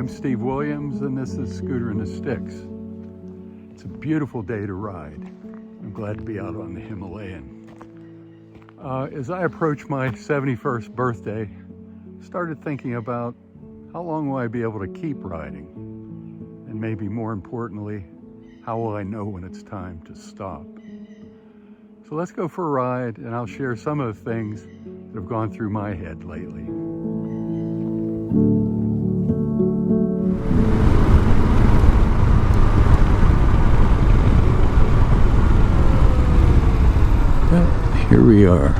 I'm Steve Williams, and this is Scooter and the Sticks. It's a beautiful day to ride. I'm glad to be out on the Himalayan. As I approach my 71st birthday, I started thinking about how long will I be able to keep riding? And maybe more importantly, how will I know when it's time to stop? So let's go for a ride, and I'll share some of the things that have gone through my head lately. Here we are.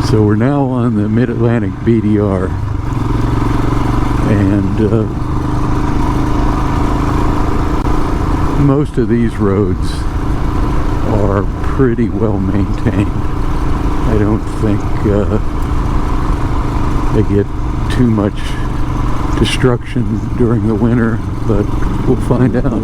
So we're now on the Mid-Atlantic BDR, and most of these roads are pretty well maintained. I don't think they get too much destruction during the winter, but we'll find out.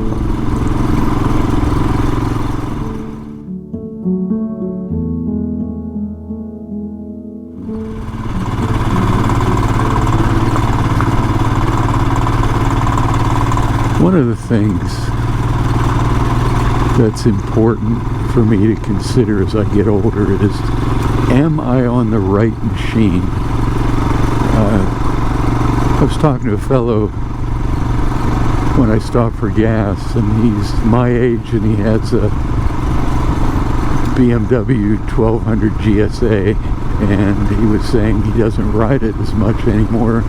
One of the things that's important for me to consider as I get older is, am I on the right machine? I was talking to a fellow when I stopped for gas, and he's my age, and he has a BMW 1200 GSA, and he was saying he doesn't ride it as much anymore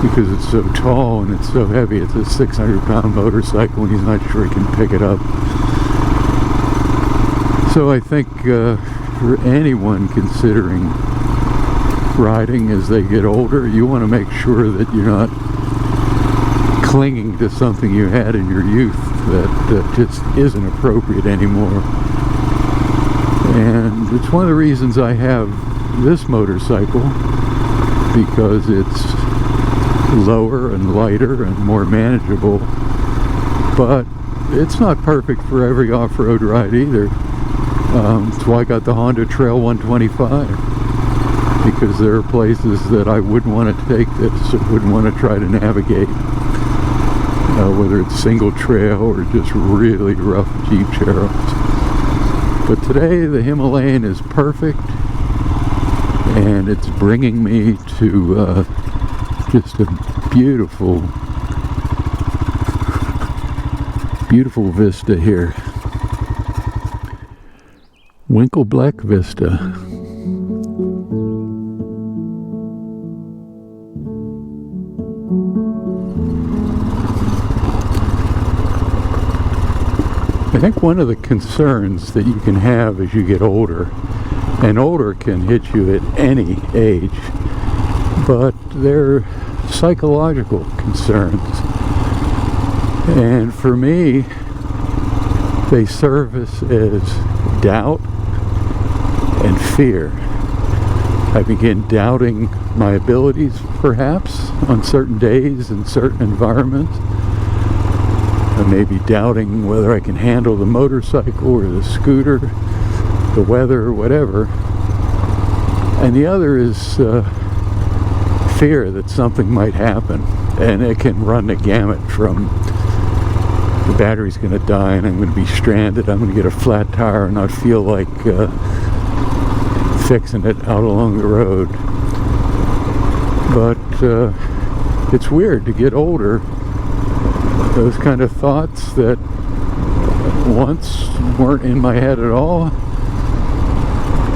because it's so tall and it's so heavy. It's a 600-pound motorcycle, and he's not sure he can pick it up. So I think for anyone considering riding as they get older, you want to make sure that you're not clinging to something you had in your youth that just isn't appropriate anymore. And it's one of the reasons I have this motorcycle, because it's lower and lighter and more manageable, but it's not perfect for every off-road ride either. That's why I got the Honda Trail 125. Because there are places that I wouldn't want to take this, or wouldn't want to try to navigate, whether it's single trail or just really rough Jeep trails. But today the Himalayan is perfect, and it's bringing me to just a beautiful, beautiful vista here. Winkle Black Vista. I think one of the concerns that you can have as you get older, and older can hit you at any age, but they're psychological concerns. And for me, they surface as doubt and fear. I begin doubting my abilities, perhaps, on certain days in certain environments. I may be doubting whether I can handle the motorcycle or the scooter, the weather, or whatever. And the other is fear that something might happen. And it can run the gamut from the battery's going to die and I'm going to be stranded, I'm going to get a flat tire and not feel like fixing it out along the road. But it's weird to get older. Those kind of thoughts that once weren't in my head at all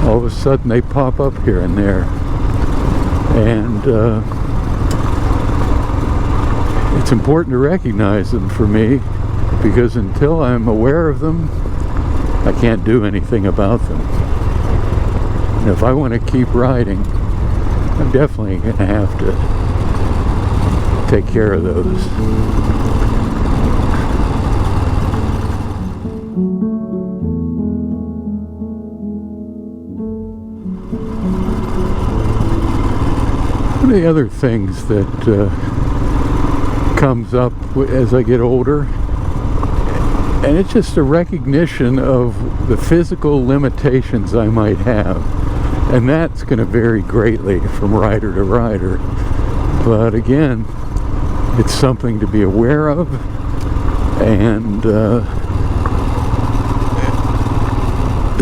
of a sudden they pop up here and there. And it's important to recognize them for me, because until I'm aware of them, I can't do anything about them. And if I want to keep riding, I'm definitely going to have to take care of those. One of the other things that comes up as I get older And it's just a recognition of the physical limitations I might have. And that's going to vary greatly from rider to rider. But again, it's something to be aware of, and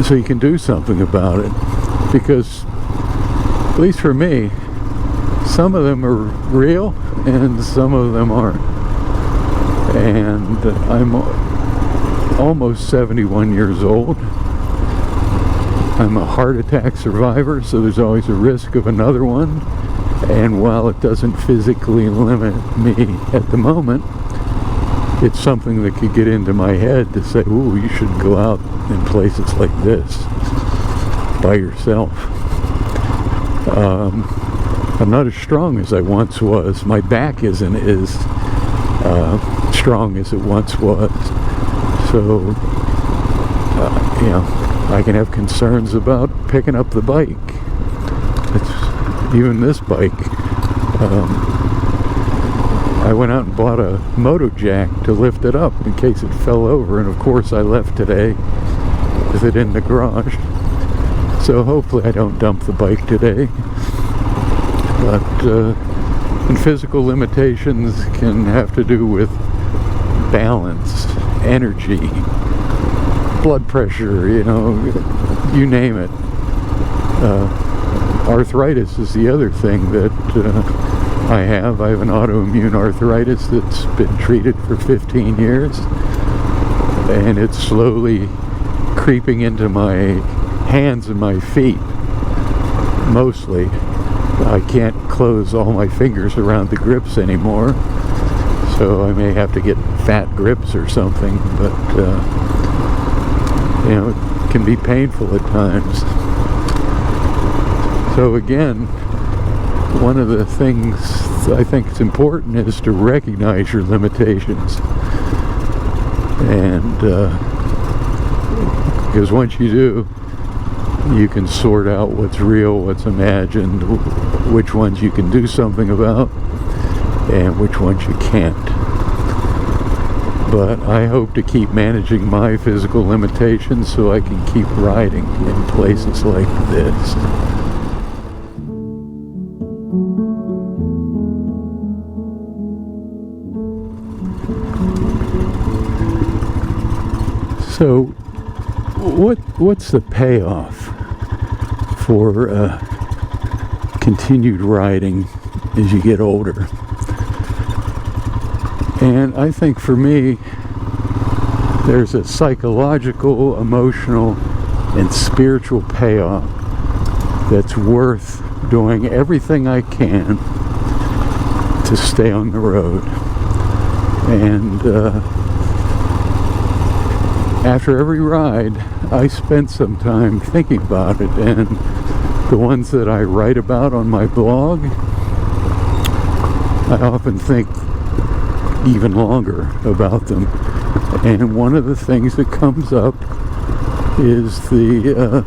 so you can do something about it. Because, at least for me, some of them are real and some of them aren't. And I'm almost 71 years old. I'm a heart attack survivor, so there's always a risk of another one. And while it doesn't physically limit me at the moment, it's something that could get into my head to say, ooh, you should go out in places like this by yourself. I'm not as strong as I once was. My back isn't as strong as it once was. So, you know, I can have concerns about picking up the bike. Even this bike. I went out and bought a moto jack to lift it up in case it fell over, and of course I left today with it in the garage. So hopefully I don't dump the bike today. But and physical limitations can have to do with balance, energy, blood pressure, you know, you name it. Arthritis is the other thing that I have. I have an autoimmune arthritis that's been treated for 15 years, and it's slowly creeping into my hands and my feet, mostly. I can't close all my fingers around the grips anymore, so I may have to get fat grips or something, but you know, it can be painful at times. So again, one of the things I think is important is to recognize your limitations. And because once you do, you can sort out what's real, what's imagined, which ones you can do something about, and which ones you can't. But I hope to keep managing my physical limitations so I can keep riding in places like this. So, what's the payoff for continued riding as you get older? And I think for me, there's a psychological, emotional, and spiritual payoff that's worth doing everything I can to stay on the road. And after every ride, I spend some time thinking about it, and the ones that I write about on my blog, I often think even longer about them. And one of the things that comes up is the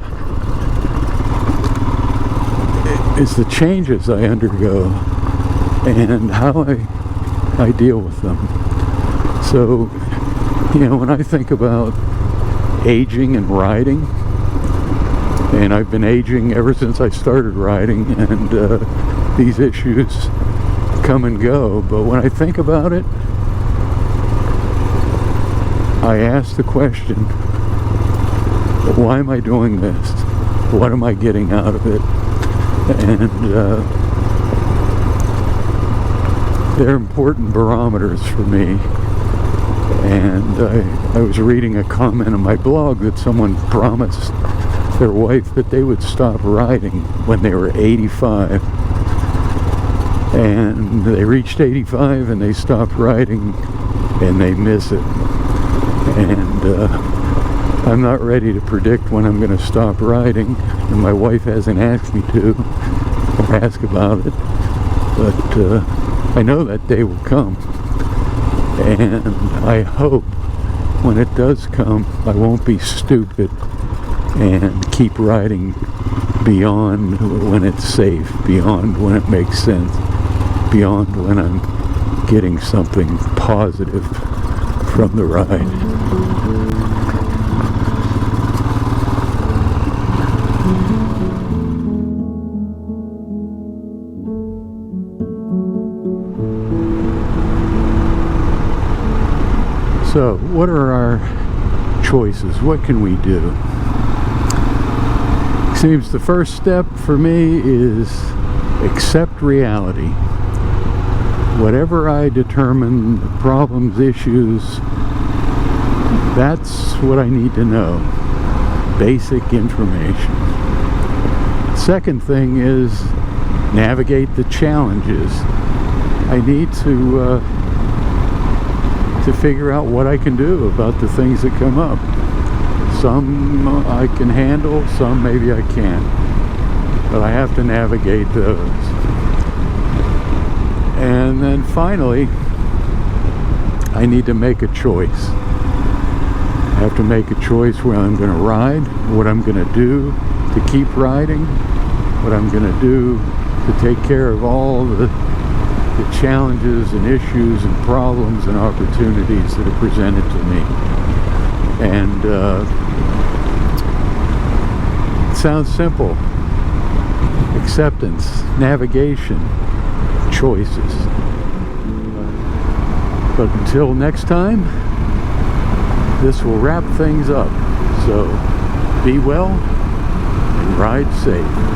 changes I undergo and how I deal with them. So, you know, when I think about aging and riding, and I've been aging ever since I started riding, and these issues come and go, but when I think about it, I ask the question, why am I doing this? What am I getting out of it? And they're important barometers for me. And I was reading a comment on my blog that someone promised their wife that they would stop riding when they were 85. And they reached 85 and they stopped riding and they miss it. And I'm not ready to predict when I'm going to stop riding, and my wife hasn't asked me to or ask about it, but I know that day will come. And I hope when it does come, I won't be stupid and keep riding beyond when it's safe, beyond when it makes sense, beyond when I'm getting something positive from the ride. So, what are our choices? What can we do? Seems the first step for me is accept reality. Whatever I determine, the problems, issues, that's what I need to know. Basic information. Second thing is navigate the challenges. I need to figure out what I can do about the things that come up. Some I can handle, some maybe I can't. But I have to navigate those. And then finally, I need to make a choice. I have to make a choice where I'm going to ride, what I'm going to do to keep riding, what I'm going to do to take care of all the challenges and issues and problems and opportunities that are presented to me. And it sounds simple. Acceptance, navigation, choices. But until next time, this will wrap things up. So be well and ride safe.